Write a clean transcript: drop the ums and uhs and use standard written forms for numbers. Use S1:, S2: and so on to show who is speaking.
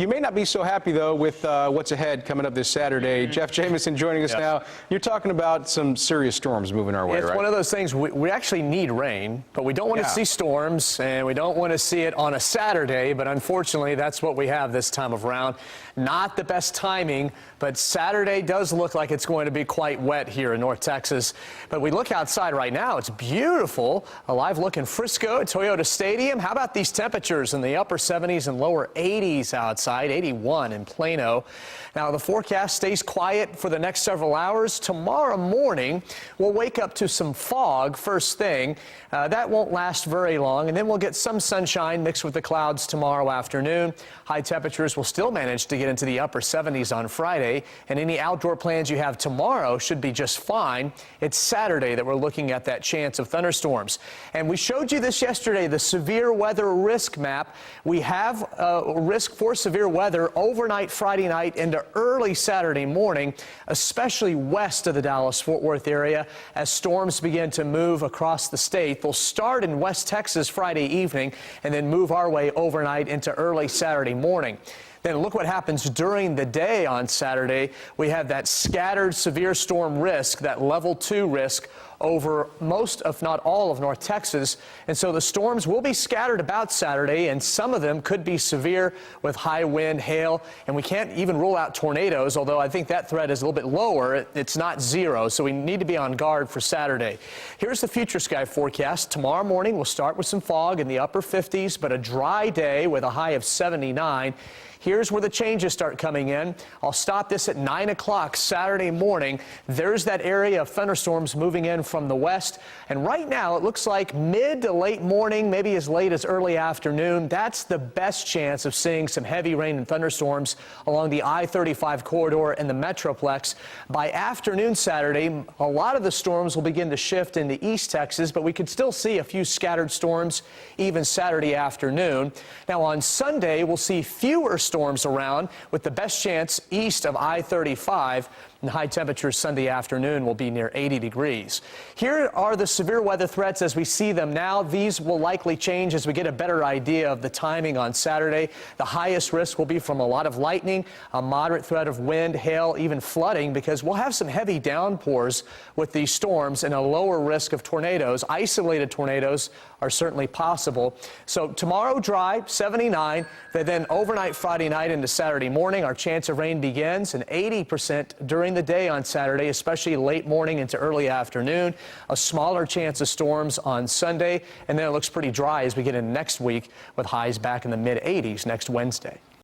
S1: You may not be so happy, though, with what's ahead coming up this Saturday. Jeff Jamison joining us now. You're talking about some serious storms moving our way,
S2: it's
S1: right?
S2: One of those things, we actually need rain, but we don't want to see storms, and we don't want to see it on a Saturday, but unfortunately, that's what we have this time of round. Not the best timing, but Saturday does look like it's going to be quite wet here in North Texas. But we look outside right now, it's beautiful. A live look in Frisco at Toyota Stadium. How about these temperatures in the upper 70s and lower 80s outside, 81 in Plano. Now, the forecast stays quiet for the next several hours. Tomorrow morning, we'll wake up to some fog first thing. That won't last very long, and then we'll get some sunshine mixed with the clouds tomorrow afternoon. High temperatures will still manage to get into the upper 70s on Friday, and any outdoor plans you have tomorrow should be just fine. It's Saturday that we're looking at that chance of thunderstorms. And we showed you this yesterday, the severe weather risk map. We have a risk for severe weather overnight Friday night into early Saturday morning, especially west of the Dallas-Fort Worth area as storms begin to move across the state. They'll start in West Texas Friday evening and then move our way overnight into early Saturday morning. Then look what happens during the day on Saturday. We have that scattered severe storm risk, that level 2 risk over most, if not all, of North Texas. And so the storms will be scattered about Saturday, and some of them could be severe with high wind, hail, and we can't even rule out tornadoes, although I think that threat is a little bit lower. It's not zero, so we need to be on guard for Saturday. Here's the future sky forecast. Tomorrow morning we'll start with some fog in the upper 50s, but a dry day with a high of 79. Here's where the changes start coming in. I'll stop this at 9 o'clock Saturday morning. There's that area of thunderstorms moving in from the west. And right now, it looks like mid to late morning, maybe as late as early afternoon. That's the best chance of seeing some heavy rain and thunderstorms along the I-35 corridor and the Metroplex. By afternoon Saturday, a lot of the storms will begin to shift into East Texas, but we could still see a few scattered storms even Saturday afternoon. Now on Sunday, we'll see fewer storms around with the best chance east of I-35. And high temperatures Sunday afternoon will be near 80 degrees. Here are the severe weather threats as we see them now. These will likely change as we get a better idea of the timing on Saturday. The highest risk will be from a lot of lightning, a moderate threat of wind, hail, even flooding, because we'll have some heavy downpours with these storms and a lower risk of tornadoes. Isolated tornadoes are certainly possible. So tomorrow dry, 79. Then overnight Friday night into Saturday morning, our chance of rain begins, and 80% during the day on Saturday, especially late morning into early afternoon. A smaller chance of storms on Sunday, and then it looks pretty dry as we get into next week with highs back in the mid-80s next Wednesday.